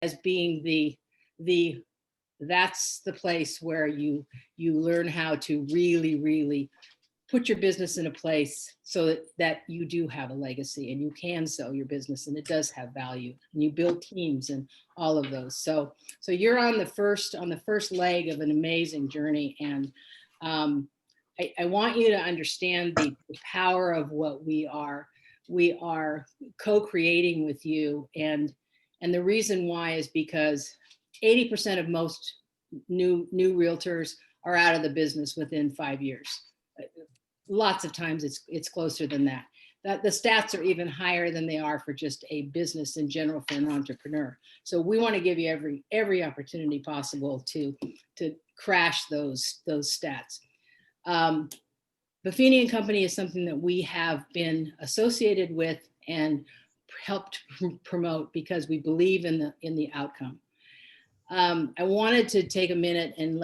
as being the that's the place where you learn how to really put your business in a place so that you do have a legacy and you can sell your business and it does have value, and you build teams and all of those. So you're on the first leg of an amazing journey. And I want you to understand the power of what we are co-creating with you. And the reason why is because 80% of most new realtors are out of the business within 5 years. Lots of times it's closer than that. The stats are even higher than they are for just a business in general for an entrepreneur. So we want to give you every opportunity possible to crash those stats. Buffini and Company is something that we have been associated with and helped promote because we believe in the outcome. I wanted to take a minute and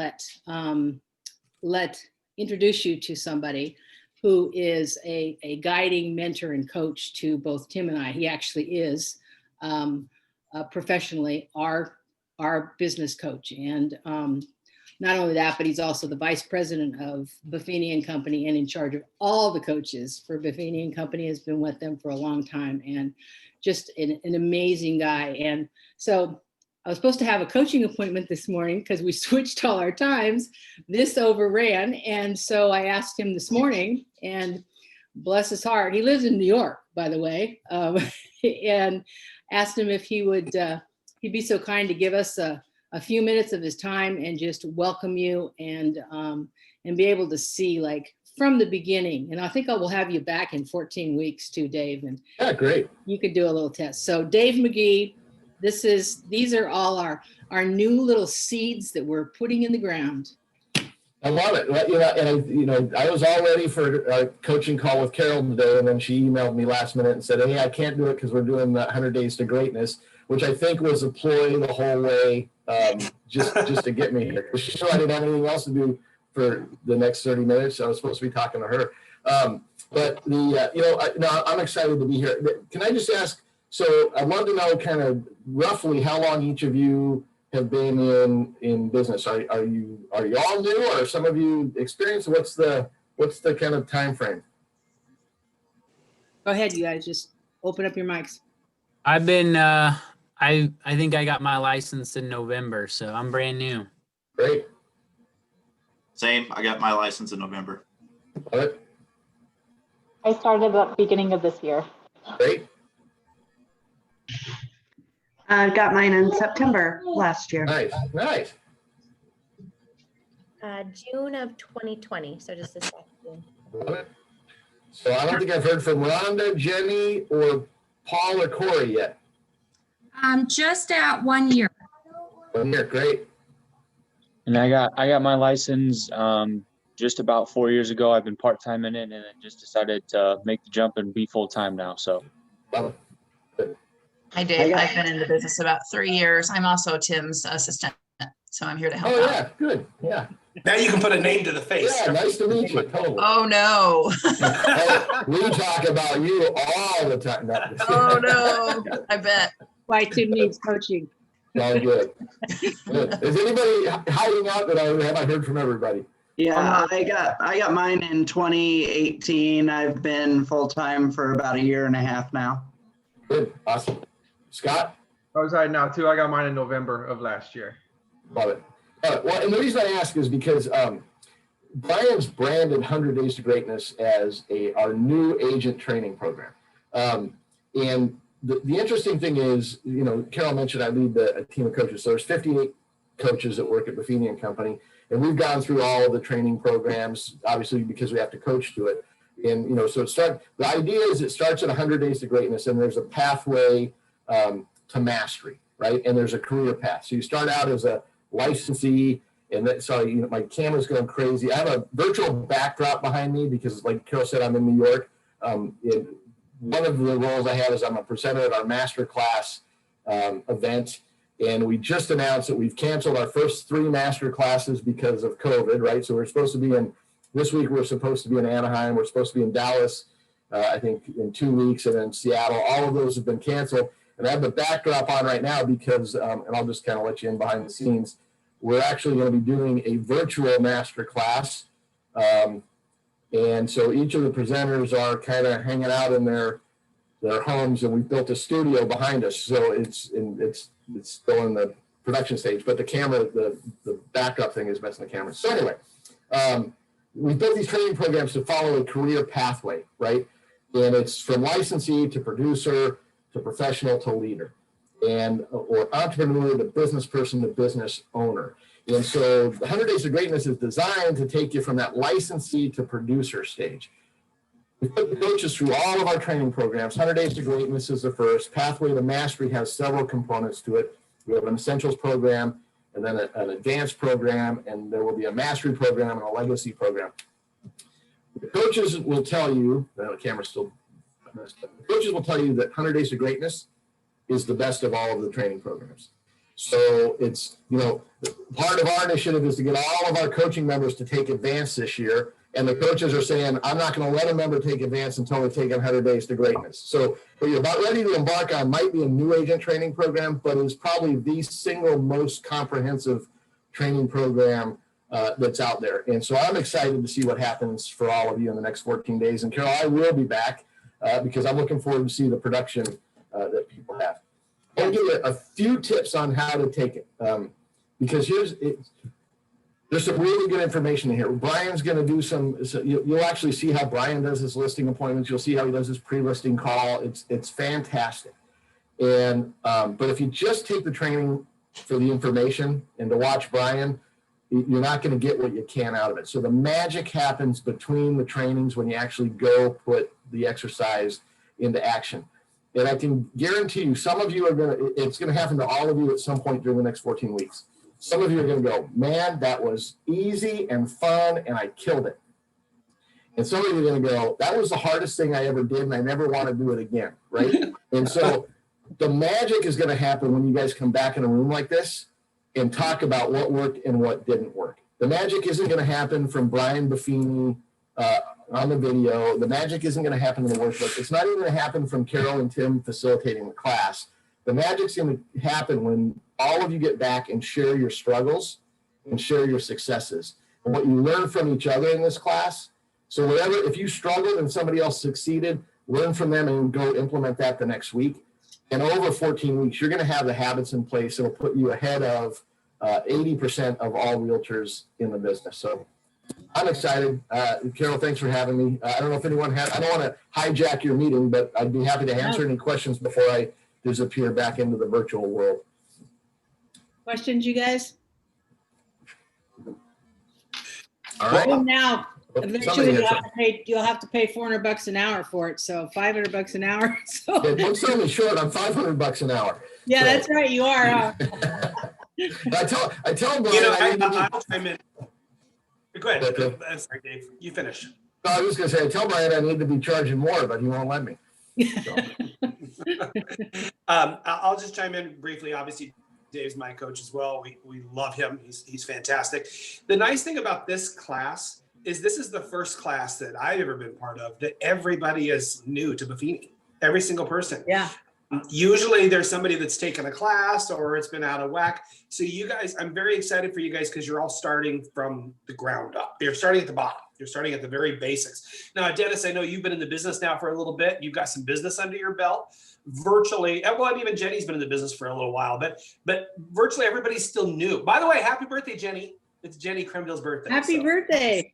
introduce you to somebody who is a guiding mentor and coach to both Tim and I. He actually is professionally our business coach. And not only that, but he's also the vice president of Buffini and Company and in charge of all the coaches for Buffini and Company, has been with them for a long time, and just an amazing guy. And so I was supposed to have a coaching appointment this morning because we switched all our times. This overran. And so I asked him this morning, and bless his heart, he lives in New York, by the way, and asked him if he would, he'd be so kind to give us a few minutes of his time and just welcome you and be able to see like from the beginning. And I think I will have you back in 14 weeks too, Dave. And yeah, great. You could do a little test. So Dave McGee, these are all our new little seeds that we're putting in the ground. I love it. I was all ready for a coaching call with Carol today, and then she emailed me last minute and said, "Hey, I can't do it because we're doing the 100 Days to Greatness," which I think was a ploy the whole way, just to get me here. She knew I didn't have anything else to do for the next 30 minutes. So I was supposed to be talking to her. I'm excited to be here. Can I just ask? So I'd love to know kind of roughly how long each of you have been in business. Are you all new, or some of you experienced? What's the kind of time frame? Go ahead, you guys. Just open up your mics. I've been I think I got my license in November, so I'm brand new. Great. Same. I got my license in November. What? I started at the beginning of this year. Great. I got mine in September last year. Nice. June of 2020, so just this last June. So I don't think I've heard from Rhonda, Jenny, or Paul or Corey yet. Just at 1 year. 1 year, great. And I got my license just about 4 years ago. I've been part-time in it, and then just decided to make the jump and be full-time now. So. Love it. Hi, Dave. I've been in the business about 3 years. I'm also Tim's assistant, so I'm here to help out. Oh, yeah, good. Yeah. Now you can put a name to the face. Yeah, nice to meet you. Totally. Oh, no. We talk about you all the time. Oh, no. I bet. Why Tim needs coaching. All good. Is anybody hiding out that I haven't heard from everybody? Yeah, I got mine in 2018. I've been full-time for about 1.5 years now. Good. Awesome. Scott? I was hiding out too. I got mine in November of last year. Love it. Well, and the reason I ask is because Brian's branded 100 Days to Greatness as our new agent training program. And the interesting thing is, Carol mentioned I lead a team of coaches. So there's 58 coaches that work at Buffini and Company. And we've gone through all of the training programs, obviously, because we have to coach to it. And, so the idea is it starts at 100 Days to Greatness, and there's a pathway to mastery, right? And there's a career path. So you start out as a licensee, and then, sorry, my camera's going crazy. I have a virtual backdrop behind me because, like Carol said, I'm in New York. One of the roles I have is I'm a presenter at our master class event. And we just announced that we've canceled our first 3 master classes because of COVID, right? So we're supposed to be this week we're supposed to be in Anaheim. We're supposed to be in Dallas, I think in 2 weeks, and then Seattle. All of those have been canceled. And I have the backdrop on right now because, and I'll just kind of let you in behind the scenes. We're actually going to be doing a virtual master class. And so each of the presenters are kind of hanging out in their homes, and we've built a studio behind us. So it's still in the production stage, but the camera, the backup thing is messing the camera. So anyway, we built these training programs to follow a career pathway, right? And it's from licensee to producer to professional to leader, and or entrepreneur to business person to business owner. And so the 100 Days of Greatness is designed to take you from that licensee to producer stage. We put the coaches through all of our training programs. 100 Days to Greatness is the first. Pathway to Mastery has several components to it. We have an essentials program, and then an advanced program, and there will be a mastery program and a legacy program. The coaches will tell you, the camera's still messed up. The coaches will tell you that 100 Days to Greatness is the best of all of the training programs. So it's, part of our initiative is to get all of our coaching members to take advance this year. And the coaches are saying, I'm not going to let a member take advance until they've taken 100 Days to Greatness. So what you're about ready to embark on might be a new agent training program, but it's probably the single most comprehensive training program that's out there. And so I'm excited to see what happens for all of you in the next 14 days. And Carol, I will be back because I'm looking forward to see the production that people have. I'll give you a few tips on how to take it, because there's some really good information in here. Brian's going to do you'll actually see how Brian does his listing appointments. You'll see how he does his pre-listing call. It's fantastic. And but if you just take the training for the information and to watch Brian, you're not going to get what you can out of it. So the magic happens between the trainings when you actually go put the exercise into action. And I can guarantee you, some of you it's going to happen to all of you at some point during the next 14 weeks. Some of you are going to go, man, that was easy and fun, and I killed it. And some of you are going to go, that was the hardest thing I ever did, and I never want to do it again, right? And so the magic is going to happen when you guys come back in a room like this and talk about what worked and what didn't work. The magic isn't going to happen from Brian Buffini on the video. The magic isn't going to happen in the workbook. It's not even going to happen from Carol and Tim facilitating the class. The magic's going to happen when all of you get back and share your struggles and share your successes and what you learn from each other in this class. So if you struggled and somebody else succeeded, learn from them and go implement that the next week. And over 14 weeks, you're going to have the habits in place that will put you ahead of 80% of all realtors in the business. So I'm excited. Carol, thanks for having me. I don't know if anyone I don't want to hijack your meeting, but I'd be happy to answer any questions before I disappear back into the virtual world. Questions, you guys? All right. Well, now, eventually you'll have to pay $400 an hour for it. So $500 an hour. So don't sell me short. I'm $500 an hour. Yeah, so. That's right. You are. I tell Brian. I'll chime in. Go ahead. Sorry, Dave. You finish. No, I was going to say, I tell Brian I need to be charging more, but he won't let me. So. I'll just chime in briefly. Obviously, Dave's my coach as well. We love him. He's fantastic. The nice thing about this class is this is the first class that I've ever been part of that everybody is new to Buffini. Every single person. Yeah. Usually there's somebody that's taken a class or it's been out of whack. So you guys, I'm very excited for you guys because you're all starting from the ground up. You're starting at the bottom. You're starting at the very basics. Now, Dennis, I know you've been in the business now for a little bit. You've got some business under your belt. Virtually, well, and even Jenny's been in the business for a little while, but virtually everybody's still new. By the way, happy birthday, Jenny. It's Jenny Cremdale's birthday. Happy birthday.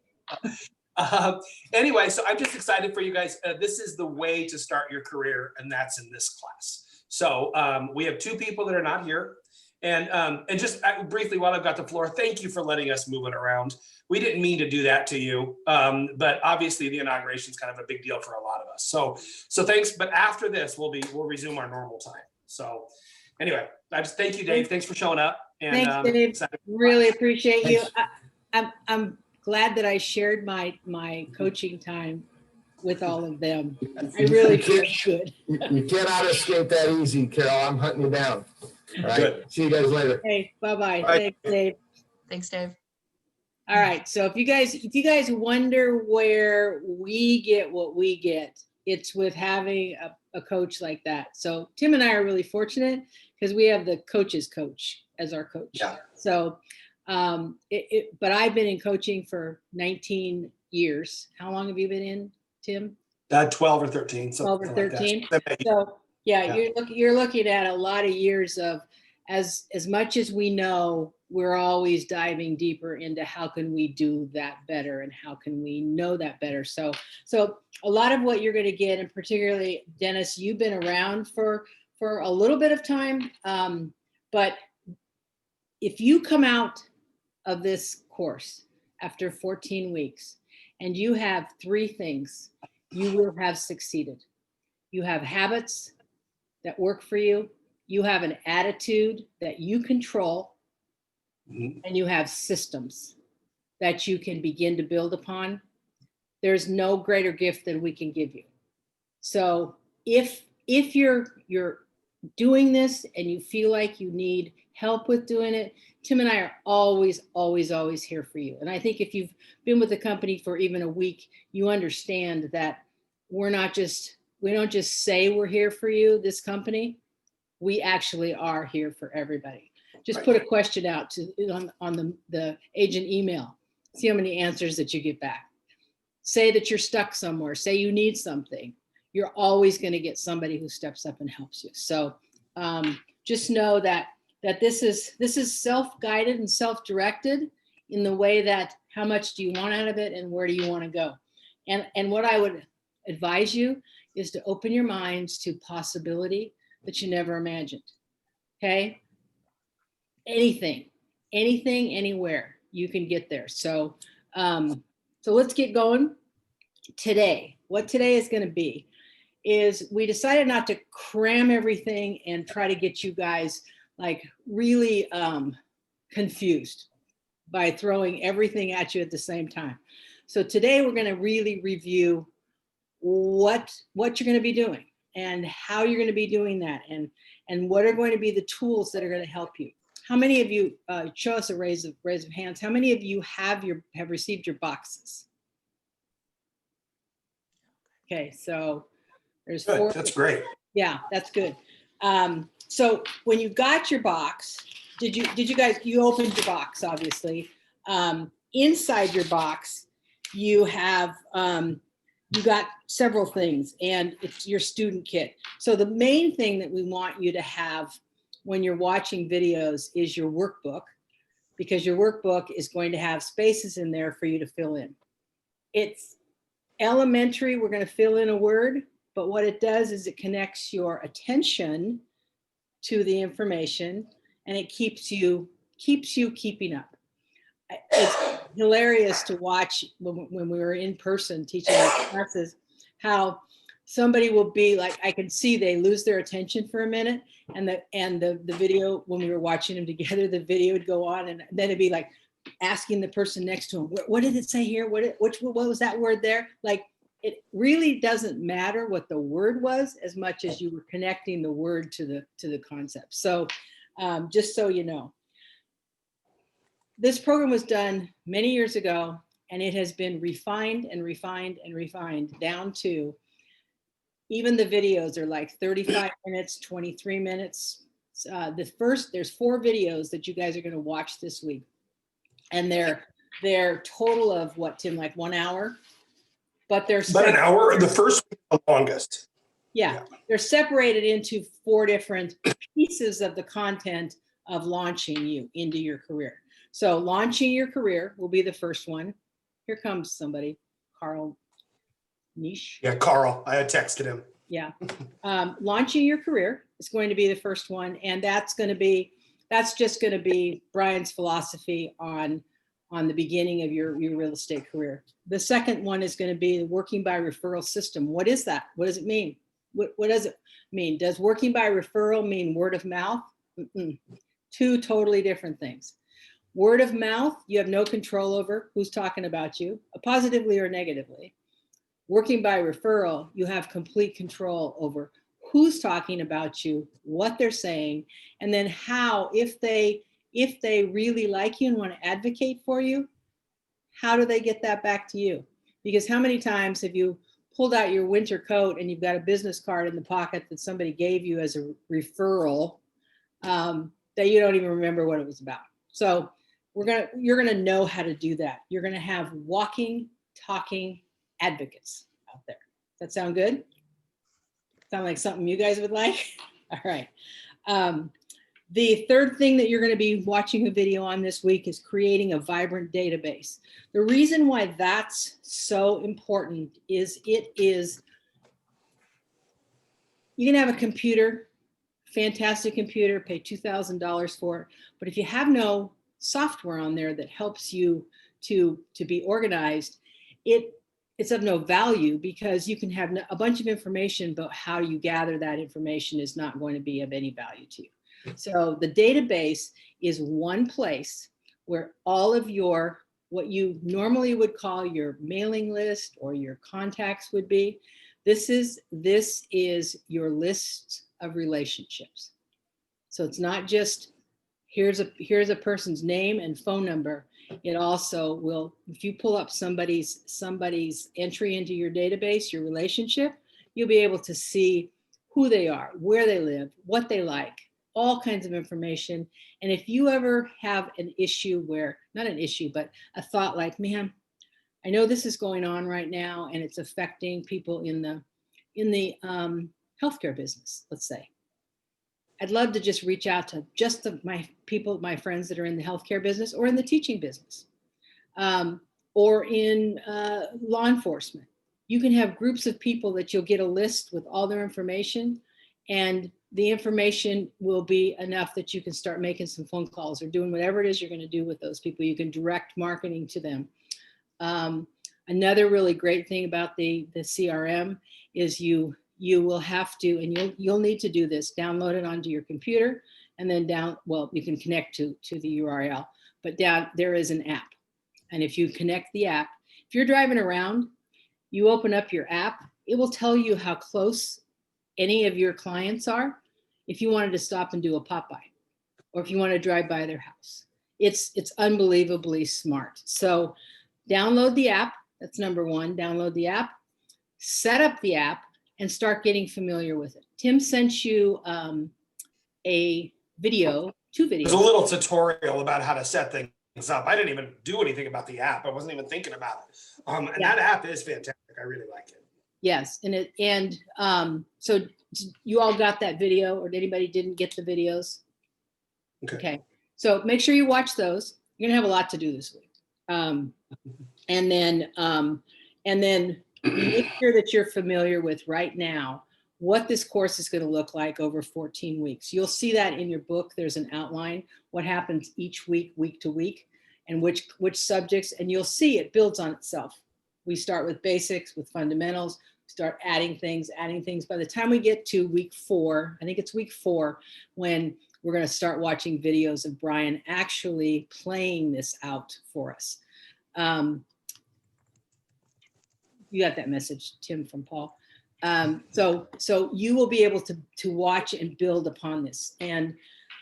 Anyway, so I'm just excited for you guys. This is the way to start your career, and that's in this class. So we have two people that are not here. And just briefly, while I've got the floor, thank you for letting us move it around. We didn't mean to do that to you, but obviously the inauguration is kind of a big deal for a lot of us. So thanks. But after this, we'll resume our normal time. So anyway, I just thank you, Dave. Thanks for showing up. And, thanks, Dave. Really appreciate you. I'm glad that I shared my coaching time with all of them. I really feel good. You cannot escape that easy, Carol. I'm hunting you down. All right. Good. See you guys later. Hey, bye-bye. Thanks, Dave. Thanks, Dave. All right. So if you guys wonder where we get what we get, it's with having a coach like that. So Tim and I are really fortunate because we have the coach's coach as our coach. Yeah. So, but I've been in coaching for 19 years. How long have you been in, Tim? 12 or 13. 12 or something like 13. that. So yeah, Yeah. you're looking at a lot of years of, as much as we know, we're always diving deeper into how can we do that better and how can we know that better. So a lot of what you're going to get, and particularly Dennis, you've been around for a little bit of time, but if you come out of this course after 14 weeks and you have 3 things, you will have succeeded. You have habits that work for you. You have an attitude that you control, and you have systems that you can begin to build upon. There's no greater gift than we can give you. So if you're doing this and you feel like you need help with doing it, Tim and I are always here for you. And I think if you've been with the company for even a week, you understand that we don't just say we're here for you, this company. We actually are here for everybody. Just put a question out on the agent email. See how many answers that you get back. Say that you're stuck somewhere. Say you need something. You're always going to get somebody who steps up and helps you. So just know that this is self-guided and self-directed in the way that how much do you want out of it and where do you want to go. And what I would advise you is to open your minds to possibility that you never imagined. Okay? Anything, anywhere, you can get there. So let's get going today. What today is going to be is we decided not to cram everything and try to get you guys like really confused by throwing everything at you at the same time. So today we're going to really review what you're going to be doing and how you're going to be doing that, and what are going to be the tools that are going to help you. How many of you, show us a raise of hands, how many of you have received your boxes? Okay, so there's Good. 4. That's great. Yeah, that's good. So when you got your box, did you guys, you opened your box, obviously. Inside your box, you have, you got several things, and it's your student kit. So the main thing that we want you to have when you're watching videos is your workbook, because your workbook is going to have spaces in there for you to fill in. It's elementary. We're going to fill in a word, but what it does is it connects your attention to the information, and it keeps you keeping up. It's hilarious to watch when we were in person teaching classes, how somebody will be like, I can see they lose their attention for a minute, and the video, when we were watching them together, the video would go on, and then it'd be like asking the person next to them, what did it say here? What was that word there? Like, it really doesn't matter what the word was as much as you were connecting the word to the concept. So just so you know, this program was done many years ago, and it has been refined and refined and refined down to, even the videos are like 35 minutes, 23 minutes. There's 4 videos that you guys are going to watch this week. And they're total of what, Tim, like 1 hour? But they're about an hour. The first one, the longest. Yeah, they're separated into 4 different pieces of the content of launching you into your career. So launching your career will be the first one. Here comes somebody, Carl Niche. Yeah, Carl. I had texted him. Yeah. Launching your career is going to be the first one. And that's just going to be Brian's philosophy on the beginning of your real estate career. The second one is going to be the working by referral system. What is that? What does it mean? What does it mean? Does working by referral mean word of mouth? 2 totally different things. Word of mouth, you have no control over who's talking about you, positively or negatively. Working by referral, you have complete control over who's talking about you, what they're saying, and then how, if they really like you and want to advocate for you, how do they get that back to you? Because how many times have you pulled out your winter coat and you've got a business card in the pocket that somebody gave you as a referral, that you don't even remember what it was about. So you're gonna know how to do that. You're gonna have walking, talking advocates out there. That sound good? Sound like something you guys would like? All right. The third thing that you're going to be watching a video on this week is creating a vibrant database. The reason why that's so important is you can have a computer, fantastic computer, pay $2,000 for it, but if you have no software on there that helps you to be organized, it's of no value, because you can have a bunch of information, but how you gather that information is not going to be of any value to you. So the database is one place where all of your, what you normally would call your mailing list or your contacts would be. This is your list of relationships. So it's not just here's a person's name and phone number. It also will, if you pull up somebody's entry into your database, your relationship, you'll be able to see who they are, where they live, what they like, all kinds of information. And if you ever have an issue where, not an issue, but a thought like, man, I know this is going on right now and it's affecting people in the healthcare business, let's say. I'd love to just reach out to just my friends that are in the healthcare business or in the teaching business, or in law enforcement. You can have groups of people that you'll get a list with all their information, and the information will be enough that you can start making some phone calls or doing whatever it is you're going to do with those people. You can direct marketing to them. Another really great thing about the CRM is you will have to, and you'll need to do this, download it onto your computer, and then you can connect to the URL, but there is an app. And if you connect the app, if you're driving around, you open up your app, it will tell you how close any of your clients are if you wanted to stop and do a pop-by, or if you want to drive by their house. It's unbelievably smart. So download the app. That's number one. Download the app, set up the app, and start getting familiar with it. Tim sent you a video, two videos. There's a little tutorial about how to set things up. I didn't even do anything about the app. I wasn't even thinking about it. And that app is fantastic. I really like it. Yes, so you all got that video, or anybody didn't get the videos? Okay. So make sure you watch those. You're gonna have a lot to do this week. And then make sure that you're familiar with right now what this course is going to look like over 14 weeks. You'll see that in your book. There's an outline, what happens each week, week to week, and which subjects, and you'll see it builds on itself. We start with basics, with fundamentals, start adding things. By the time we get to week 4, I think it's week 4, when we're going to start watching videos of Brian actually playing this out for us. You got that message, Tim, from Paul. So you will be able to watch and build upon this. And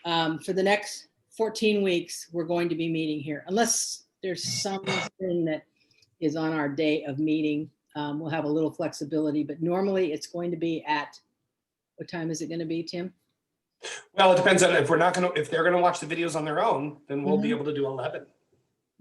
for the next 14 weeks, we're going to be meeting here. Unless there's something that is on our day of meeting, we'll have a little flexibility, but normally it's going to be at, what time is it going to be, Tim? Well, it depends on if they're gonna watch the videos on their own, then we'll be able to do 11.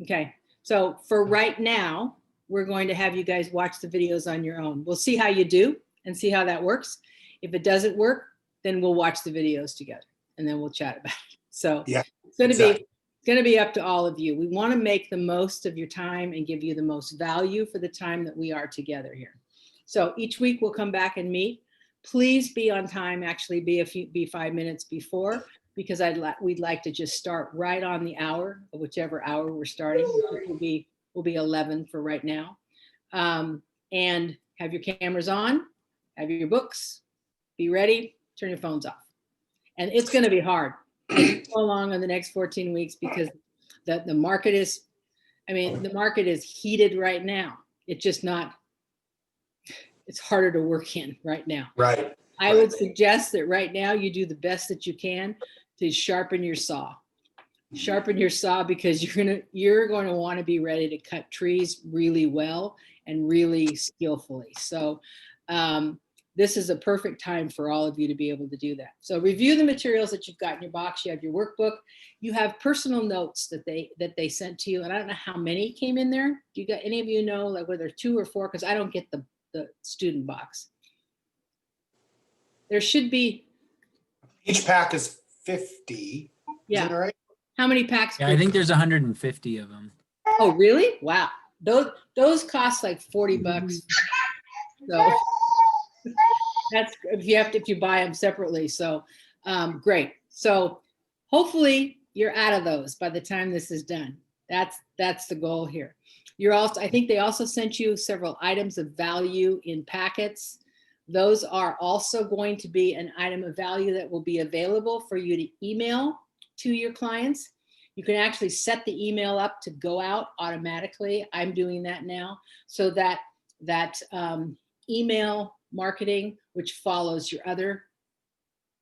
Okay, so for right now, we're going to have you guys watch the videos on your own. We'll see how you do and see how that works. If it doesn't work, then we'll watch the videos together and then we'll chat about it. So yeah, it's going to be up to all of you. We want to make the most of your time and give you the most value for the time that we are together here. So each week we'll come back and meet. Please be on time, actually be 5 minutes before, because we'd like to just start right on the hour, whichever hour we're starting. Will be 11 for right now. And have your cameras on, have your books, be ready, turn your phones off. And it's going to be hard as we go along in the next 14 weeks, because the market is, the market is heated right now. It's just not, it's harder to work in right now. Right. I would suggest that right now you do the best that you can to sharpen your saw. Sharpen your saw, because you're going to want to be ready to cut trees really well and really skillfully. So this is a perfect time for all of you to be able to do that. So review the materials that you've got in your box. You have your workbook. You have personal notes that they sent to you. And I don't know how many came in there. Do you got any of you know, like whether 2 or 4? Because I don't get the student box. There should be. Each pack is 50. Yeah. Is that right? How many packs? Yeah, I think there's 150 of them. Oh, really? Wow. Those cost like $40. So that's if you buy them separately. So great. So hopefully you're out of those by the time this is done. That's the goal here. I think they also sent you several items of value in packets. Those are also going to be an item of value that will be available for you to email to your clients. You can actually set the email up to go out automatically. I'm doing that now, so that email marketing, which follows your other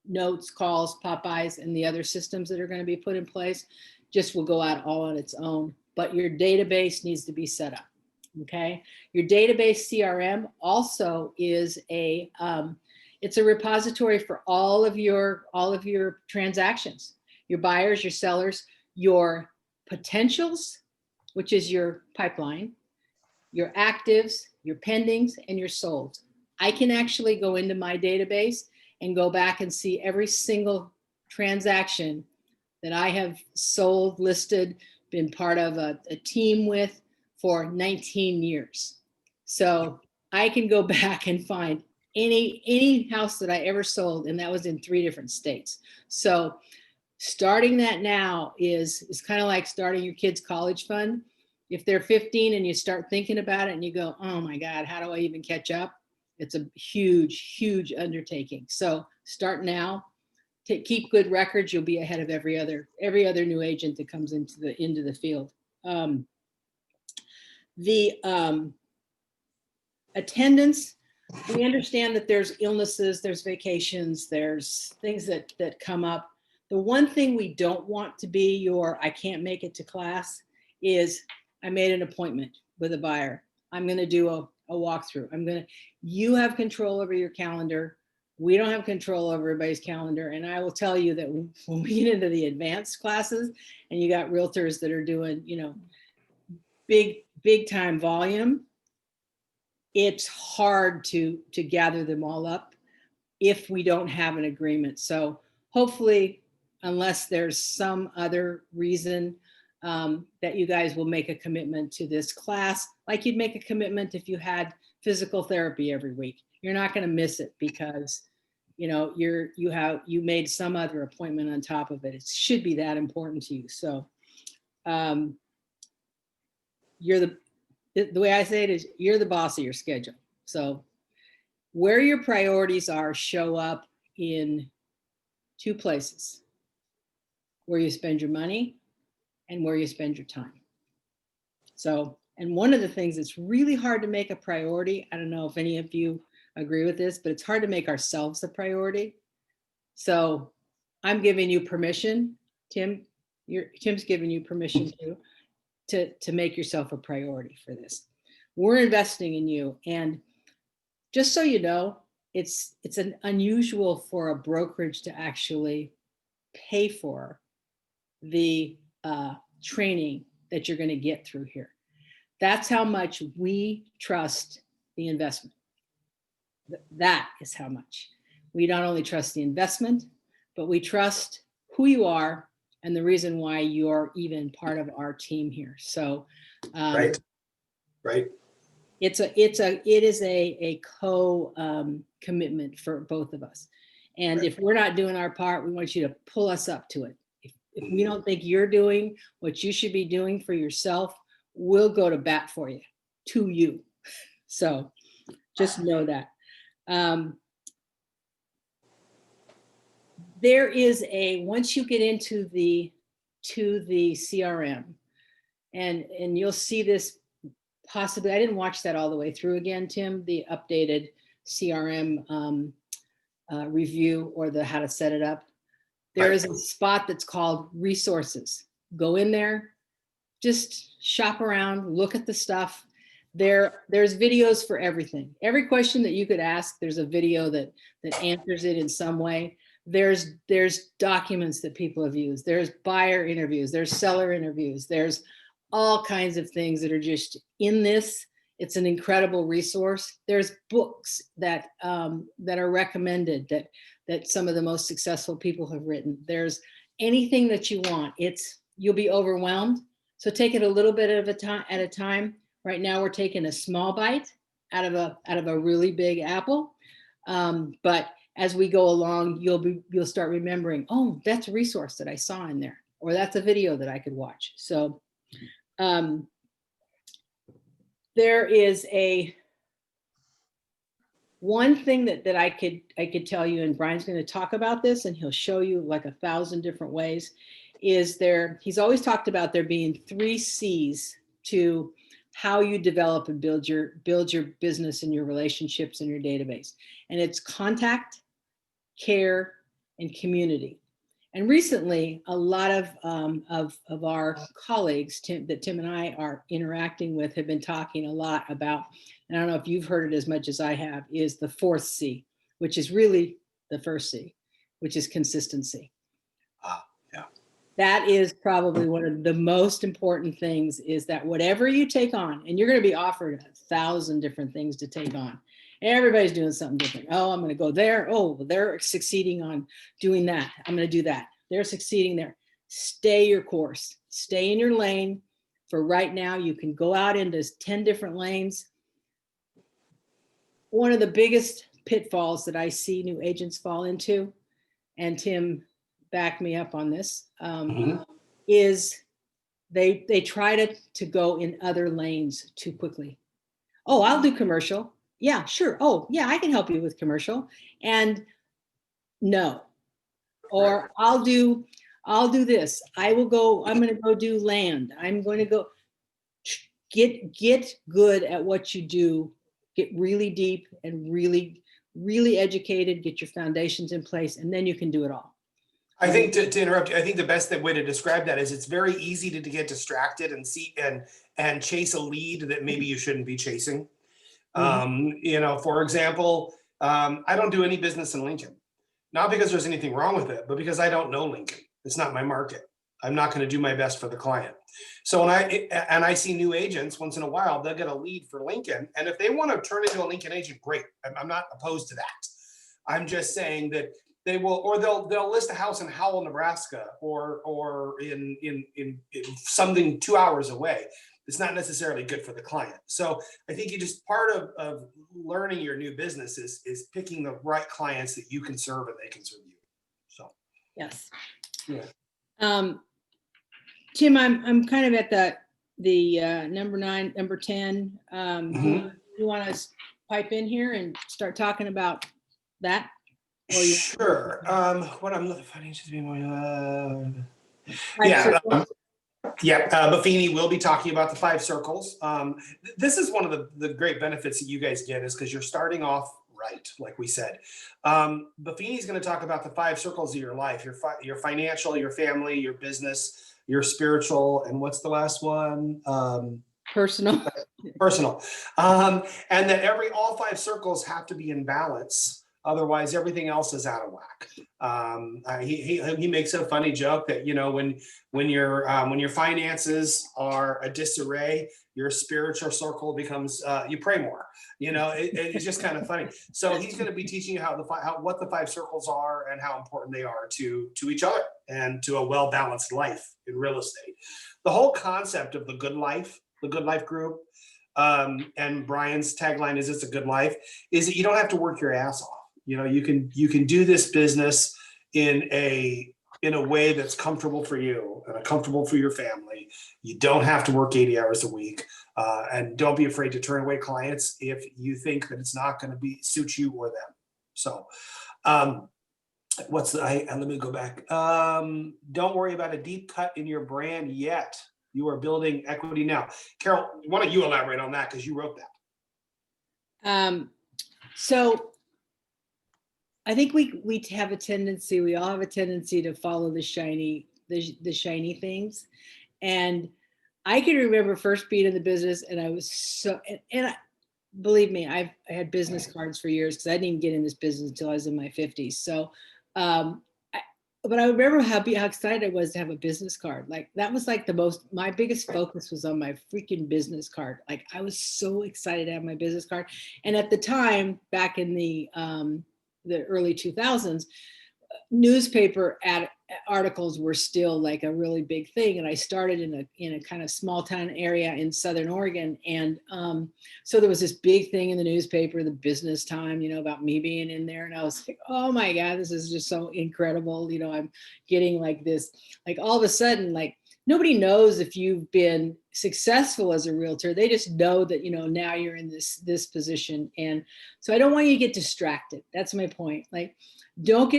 notes, calls, Popeyes, and the other systems that are going to be put in place, just will go out all on its own. But your database needs to be set up. Okay. Your database CRM also is it's a repository for all of your transactions, your buyers, your sellers, your potentials, which is your pipeline, your actives, your pendings, and your solds. I can actually go into my database and go back and see every single transaction that I have sold, listed, been part of a team with for 19 years. So I can go back and find any house that I ever sold, and that was in 3 different states. So starting that now is kind of like starting your kids' college fund. If they're 15 and you start thinking about it and you go, oh my God, how do I even catch up? It's a huge, huge undertaking. So start now. Keep good records. You'll be ahead of every other new agent that comes into the field. The attendance, we understand that there's illnesses, there's vacations, there's things that come up. The one thing we don't want to be your I can't make it to class is I made an appointment with a buyer. I'm going to do a walkthrough. You have control over your calendar. We don't have control over everybody's calendar. And I will tell you that when we get into the advanced classes and you got realtors that are doing, big time volume, it's hard to gather them all up if we don't have an agreement. So hopefully, unless there's some other reason that you guys will make a commitment to this class, like you'd make a commitment if you had physical therapy every week. You're not going to miss it because you made some other appointment on top of it. It should be that important to you. So the way I say it is you're the boss of your schedule. So where your priorities are show up in 2 places: where you spend your money and where you spend your time. So, and one of the things that's really hard to make a priority, I don't know if any of you agree with this, but it's hard to make ourselves a priority. So I'm giving you permission, Tim, Tim's giving you permission to make yourself a priority for this. We're investing in you. And just so you know, it's an unusual for a brokerage to actually pay for the training that you're going to get through here. That's how much we trust the investment. That is how much. We not only trust the investment, but we trust who you are and the reason why you're even part of our team here. So Right. It is a commitment for both of us. And if we're not doing our part, we want you to pull us up to it. If we don't think you're doing what you should be doing for yourself, we'll go to bat for you, to you. So just know that. There is once you get into the CRM, and you'll see this possibly, I didn't watch that all the way through again, Tim, the updated CRM review or the how to set it up. There is a spot that's called resources. Go in there, just shop around, look at the stuff. there's videos for everything. Every question that you could ask, there's a video that answers it in some way. There's documents that people have used. There's buyer interviews. There's seller interviews. There's all kinds of things that are just in this. It's an incredible resource. There's books that are recommended that some of the most successful people have written. There's anything that you want. You'll be overwhelmed. So take it a little bit at a time. Right now we're taking a small bite out of a really big apple. But as we go along, you'll start remembering, oh, that's a resource that I saw in there, or that's a video that I could watch. So there is one thing that I could tell you, and Brian's going to talk about this, and he'll show you like 1,000 different ways. He's always talked about there being 3 C's to how you develop and build your business and your relationships and your database. And it's contact, care, and community. And recently, a lot of our colleagues that Tim and I are interacting with have been talking a lot about, and I don't know if you've heard it as much as I have, is the 4th C, which is really the 1st C, which is consistency. Yeah. That is probably one of the most important things, is that whatever you take on, and you're going to be offered 1,000 different things to take on. Everybody's doing something different. Oh, I'm going to go there. Oh, they're succeeding on doing that. I'm going to do that. They're succeeding there. Stay your course. Stay in your lane. For right now, you can go out into 10 different lanes. One of the biggest pitfalls that I see new agents fall into, and Tim backed me up on this, is they try to go in other lanes too quickly. Oh, I'll do commercial. Yeah, sure. Oh, yeah, I can help you with commercial. And no. Or I'll do this. I'm going to go do land. I'm going to go get good at what you do. Get really deep and really, really educated, get your foundations in place, and then you can do it all. I think to interrupt you, I think the best way to describe that is it's very easy to get distracted and chase a lead that maybe you shouldn't be chasing. For example, I don't do any business in Lincoln, not because there's anything wrong with it, but because I don't know Lincoln. It's not my market. I'm not going to do my best for the client. So when I see new agents once in a while, they'll get a lead for Lincoln. And if they want to turn into a Lincoln agent, great. I'm not opposed to that. I'm just saying that they will, or they'll list a house in Howell, Nebraska, or in something 2 hours away. It's not necessarily good for the client. So I think part of learning your new business is picking the right clients that you can serve and they can serve you. So yes. Yeah. Tim, I'm kind of at the number 10. You want to pipe in here and start talking about that? Sure. What I'm looking for, financials being more. Buffini will be talking about the 5 circles. This is one of the great benefits that you guys get, is because you're starting off right, like we said. Buffini's going to talk about the 5 circles of your life: your financial, your family, your business, your spiritual, and what's the last one? Personal. And that all 5 circles have to be in balance. Otherwise, everything else is out of whack. He makes a funny joke that, when your finances are a disarray, your spiritual circle becomes you pray more. It's just kind of funny. So he's going to be teaching you what the 5 circles are and how important they are to each other and to a well-balanced life in real estate. The whole concept of the good life group, and Brian's tagline is "It's a good life," is that you don't have to work your ass off. You can do this business in a way that's comfortable for you and comfortable for your family. You don't have to work 80 hours a week, and don't be afraid to turn away clients if you think that it's not going to suit you or them. So, let me go back. Don't worry about a deep cut in your brand yet. You are building equity now. Carol, why don't you elaborate on that, because you wrote that? So I think we have a tendency, we all have a tendency to follow the shiny things. And I can remember first being in the business, and I was so, believe me, I had business cards for years because I didn't even get in this business until I was in my 50s. So, I, but I remember how excited I was to have a business card. Like that was like my biggest focus was on my freaking business card. Like I was so excited to have my business card. And at the time, back in the early 2000s, newspaper articles were still like a really big thing, and I started in a kind of small town area in Southern Oregon, and so there was this big thing in the newspaper, the Business Time, about me being in there, and I was like, oh my God, this is just so incredible. I'm getting like this, like all of a sudden, like nobody knows if you've been successful as a realtor. They just know that now you're in this position, and so I don't want you to get distracted. That's my point. Like, don't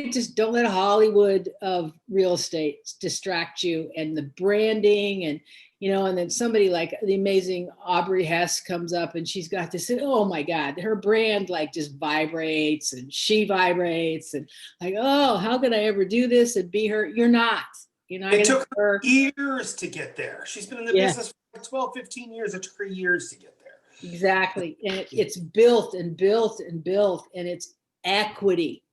let Hollywood of real estate distract you, and the branding, and and then somebody like the amazing Aubrey Hess comes up, and she's got this, oh my God, her brand like just vibrates, and she vibrates, and like, oh, how could I ever do this and be her? You're not It took her years to get there. She's been in the business for 12, 15 years. It took her years to get there. Exactly. And it's built and built and built, and it's equity.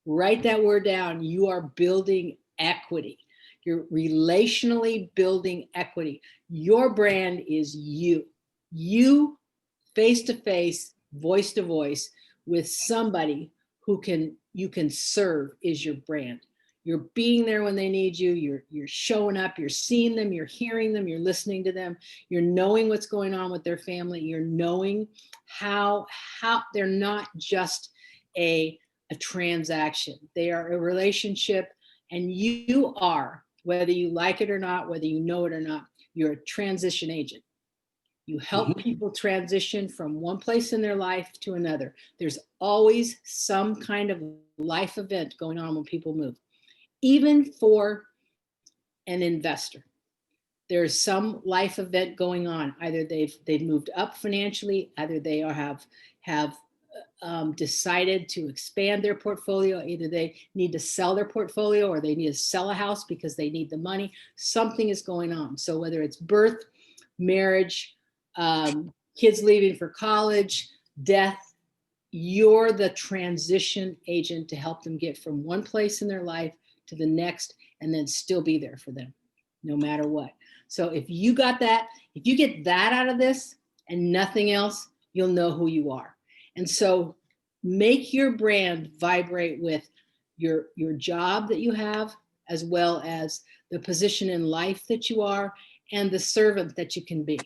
Write that word down. You are building equity. You're relationally building equity. Your brand is you. You face to face, voice to voice with somebody who you can serve is your brand. You're being there when they need you. You're showing up. You're seeing them. You're hearing them. You're listening to them. You're knowing what's going on with their family. You're knowing how they're not just a transaction. They are a relationship, and you are, whether you like it or not, whether you know it or not, you're a transition agent. You help people transition from one place in their life to another. There's always some kind of life event going on when people move. Even for an investor, there's some life event going on. Either they've moved up financially, either they have decided to expand their portfolio. Either they need to sell their portfolio, or they need to sell a house because they need the money. Something is going on. So whether it's birth, marriage, kids leaving for college, death, you're the transition agent to help them get from one place in their life to the next, and then still be there for them no matter what. So if you get that out of this and nothing else, you'll know who you are. And so make your brand vibrate with your job that you have, as well as the position in life that you are, and the servant that you can be.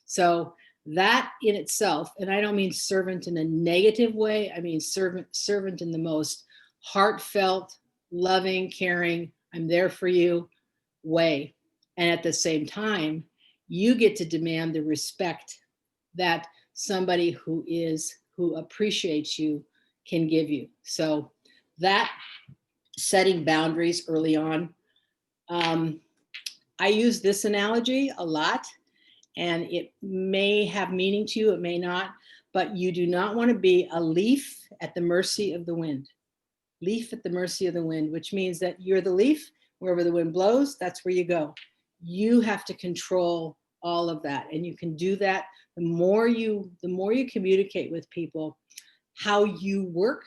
So that in itself, and I don't mean servant in a negative way, I mean servant in the most heartfelt, loving, caring, I'm there for you way. And at the same time, you get to demand the respect that somebody who appreciates you can give you. So that setting boundaries early on. I use this analogy a lot, and it may have meaning to you, it may not, but you do not want to be a leaf at the mercy of the wind. Leaf at the mercy of the wind, which means that you're the leaf, wherever the wind blows, that's where you go. You have to control all of that, and you can do that the more you communicate with people how you work,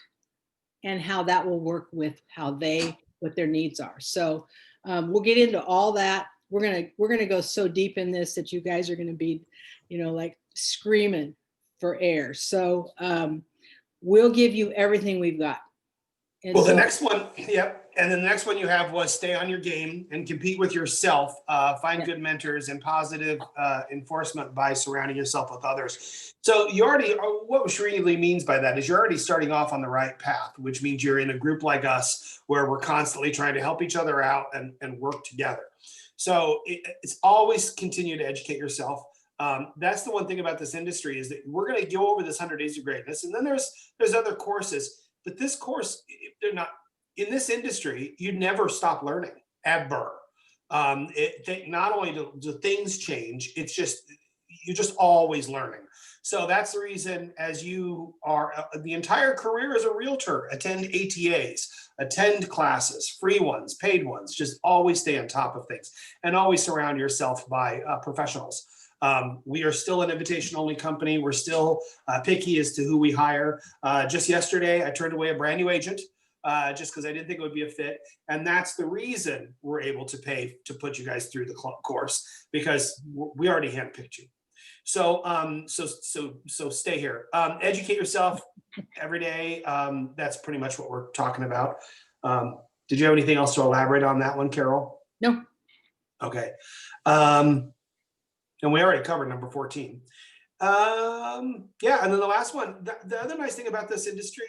and how that will work with what their needs are. So we'll get into all that. We're gonna go so deep in this that you guys are gonna be, like screaming for air. So we'll give you everything we've got. And well, so, the next one, yep. And then the next one you have was stay on your game and compete with yourself. Find good mentors and positive enforcement by surrounding yourself with others. So you already, what Srini means by that is you're already starting off on the right path, which means you're in a group like us where we're constantly trying to help each other out and work together. So it's always continue to educate yourself. That's the one thing about this industry is that we're going to go over this 100 Days of Greatness. And then there's other courses. But this course, they're not in this industry. You never stop learning ever. Not only do things change, it's just you're just always learning. So that's the reason, as you are the entire career as a realtor, attend ATAs, attend classes, free ones, paid ones, just always stay on top of things and always surround yourself by professionals. We are still an invitation only company. We're still picky as to who we hire. Just yesterday, I turned away a brand new agent just because I didn't think it would be a fit. And that's the reason we're able to pay to put you guys through the course, because we already handpicked you. So, so stay here. Educate yourself every day. That's pretty much what we're talking about. Did you have anything else to elaborate on that one, Carol? No. Okay. And we already covered number 14. Yeah, and then the last one, the other nice thing about this industry,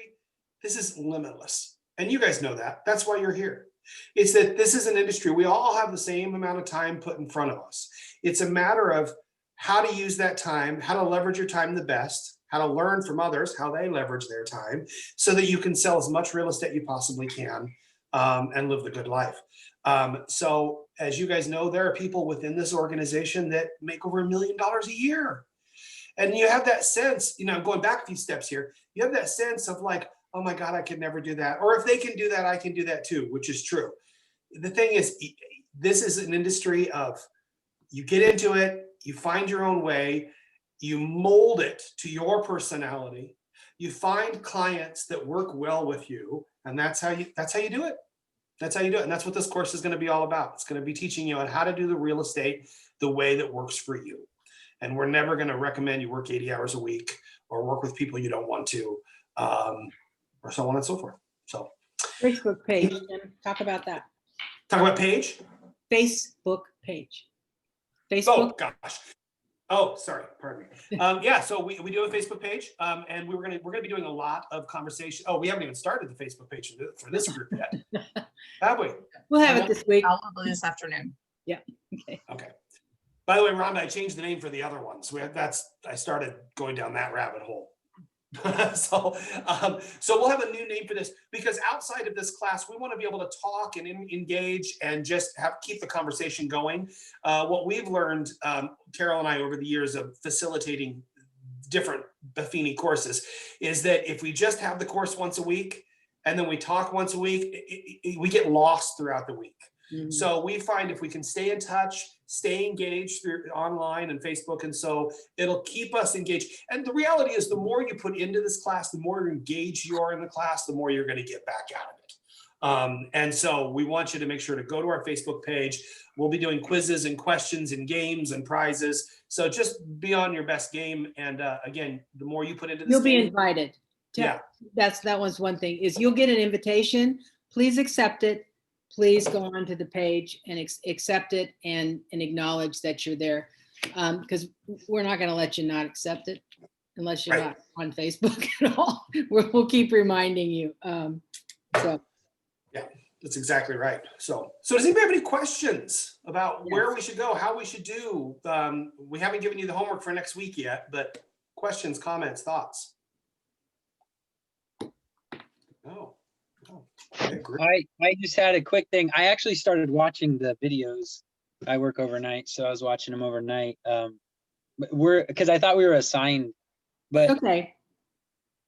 this is limitless. And you guys know that. That's why you're here. It's that this is an industry, we all have the same amount of time put in front of us. It's a matter of how to use that time, how to leverage your time the best, how to learn from others, how they leverage their time, so that you can sell as much real estate you possibly can and live the good life. So as you guys know, there are people within this organization that make over $1 million a year. And you have that sense, you know, going back a few steps here, you have that sense of like, oh my God, I could never do that. Or if they can do that, I can do that too, which is true. The thing is, this is an industry of, you get into it, you find your own way, you mold it to your personality, you find clients that work well with you, and that's how you do it. That's how you do it. And that's what this course is going to be all about. It's going to be teaching you on how to do the real estate the way that works for you. And we're never going to recommend you work 80 hours a week or work with people you don't want to, or so on and so forth. So Facebook page, Jim, talk about that. Talk about page? Facebook page. Facebook. Oh, gosh. Oh, sorry. Pardon me. Yeah, so we do have a Facebook page, and we're gonna be doing a lot of conversation. Oh, we haven't even started the Facebook page for this group yet, have we? We'll have it this week. Probably this afternoon. Yeah. Okay. Okay. By the way, Rhonda, I changed the name for the other ones. I started going down that rabbit hole. So we'll have a new name for this, because outside of this class, we want to be able to talk and engage and just keep the conversation going. What we've learned, Carol and I, over the years of facilitating different Buffini courses, is that if we just have the course once a week and then we talk once a week, we get lost throughout the week. Mm-hmm. So we find if we can stay in touch, stay engaged through online and Facebook, and so it'll keep us engaged. And the reality is, the more you put into this class, the more engaged you are in the class, the more you're going to get back out of it. And so we want you to make sure to go to our Facebook page. We'll be doing quizzes and questions and games and prizes. So just be on your best game. And again, the more you put into this, you'll be invited. Yeah, that was one thing, is you'll get an invitation. Please accept it. Please go onto the page and accept it and acknowledge that you're there, because we're not going to let you not accept it unless you're not on Facebook at all. We'll keep reminding you. So yeah, that's exactly right. So does anybody have any questions about where we should go, how we should do? We haven't given you the homework for next week yet, but questions, comments, thoughts? No. I just had a quick thing. I actually started watching the videos. I work overnight, so I was watching them overnight. Because I thought we were assigned, but okay.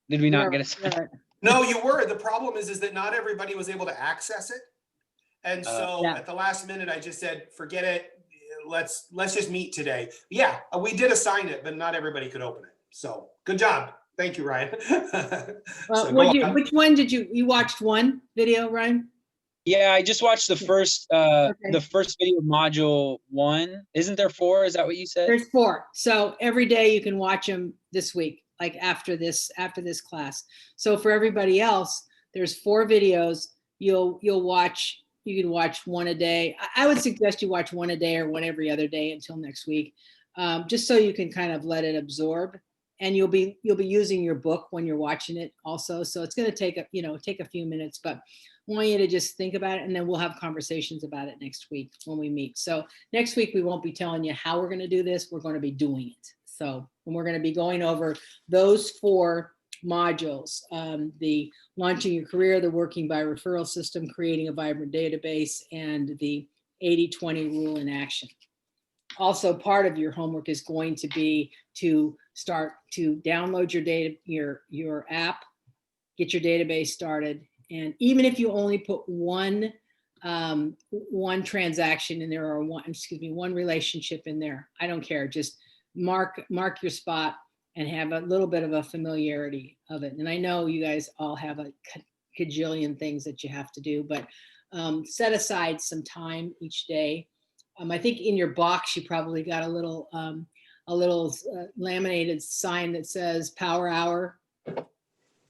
Did we not get assigned? No, you were. The problem is that not everybody was able to access it, and so at the last minute, I just said, "Forget it. Let's just meet today." Yeah, we did assign it, but not everybody could open it. So good job. Thank you, Ryan. Which one did you watched one video, Ryan? Yeah, I just watched the first the first video, module 1. Isn't there 4? Is that what you said? There's 4. So every day you can watch them this week, like after this class. So for everybody else, there's 4 videos. You can watch one a day. I would suggest you watch one a day or one every other day until next week, just so you can kind of let it absorb. And you'll be using your book when you're watching it also. So it's going to take a few minutes, but I want you to just think about it, and then we'll have conversations about it next week when we meet. So next week we won't be telling you how we're going to do this. We're going to be doing it. So, and we're going to be going over those 4 modules: the launching your career, the working by referral system, creating a vibrant database, and the 80-20 rule in action. also part of your homework is going to be to start to download your app, get your database started. And even if you only put one transaction in there, or one relationship in there, I don't care. Just mark your spot and have a little bit of a familiarity of it. And I know you guys all have a cajillion things that you have to do, but set aside some time each day. I think in your box, you probably got a little laminated sign that says Power Hour.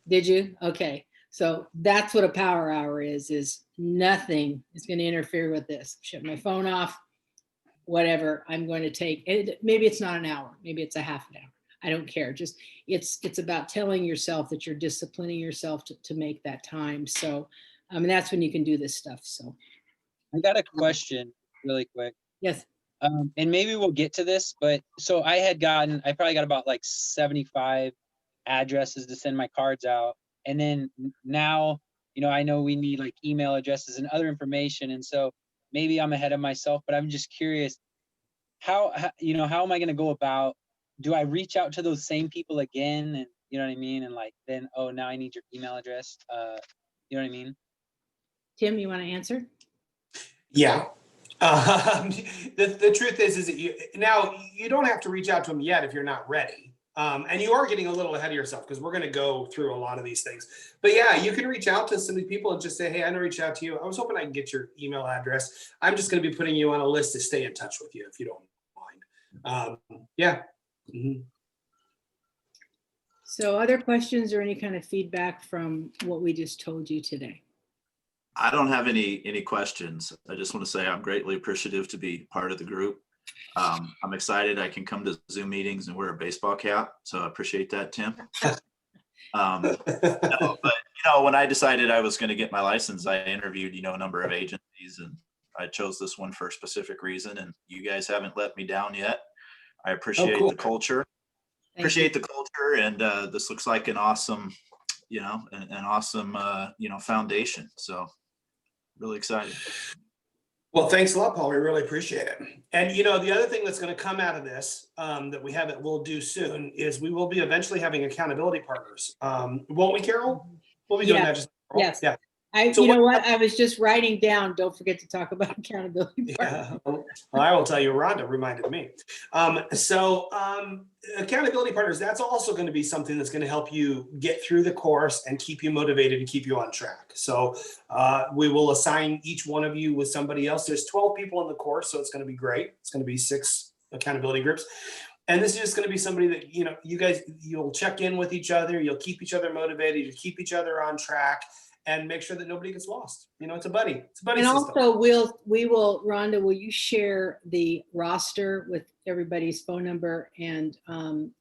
Did you? Okay. So that's what a power hour is nothing is going to interfere with this. Shut my phone off, whatever I'm going to take. Maybe it's not an hour. Maybe it's a half an hour. I don't care. Just it's about telling yourself that you're disciplining yourself to make that time. So, that's when you can do this stuff. So I got a question really quick. yes. And maybe we'll get to this, but so I probably got about like 75 addresses to send my cards out. And then now, I know we need like email addresses and other information. And so maybe I'm ahead of myself, but I'm just curious, how am I going to go about, do I reach out to those same people again? And you know what I mean? And like, then, oh, now I need your email address. You know what I mean? Tim, you want to answer? Yeah. The truth is that you don't have to reach out to them yet if you're not ready. And you are getting a little ahead of yourself because we're going to go through a lot of these things. But yeah, you can reach out to some of these people and just say, hey, I know reach out to you. I was hoping I can get your email address. I'm just going to be putting you on a list to stay in touch with you if you don't mind. Yeah. Mm-hmm. So other questions or any kind of feedback from what we just told you today? I don't have any questions. I just want to say I'm greatly appreciative to be part of the group. I'm excited I can come to Zoom meetings and wear a baseball cap. So I appreciate that, Tim. But when I decided I was going to get my license, I interviewed, a number of agencies, and I chose this one for a specific reason. And you guys haven't let me down yet. I appreciate the culture. Appreciate the culture, and this looks like an awesome, an awesome, foundation. So really excited. Well, thanks a lot, Paul. We really appreciate it. And the other thing that's going to come out of this that we'll do soon is we will be eventually having accountability partners. Won't we, Carol? We'll be doing that. Yes. Yeah. I was just writing down, don't forget to talk about accountability partners. Yeah. Well, I will tell you, Rhonda reminded me. Accountability partners, that's also going to be something that's going to help you get through the course and keep you motivated and keep you on track. So we will assign each one of you with somebody else. There's 12 people in the course, so it's going to be great. It's going to be 6 accountability groups. And this is just going to be somebody that, you guys, you'll check in with each other. You'll keep each other motivated. You keep each other on track. And make sure that nobody gets lost. It's a buddy. It's a buddy and system. Also, Rhonda, will you share the roster with everybody's phone number and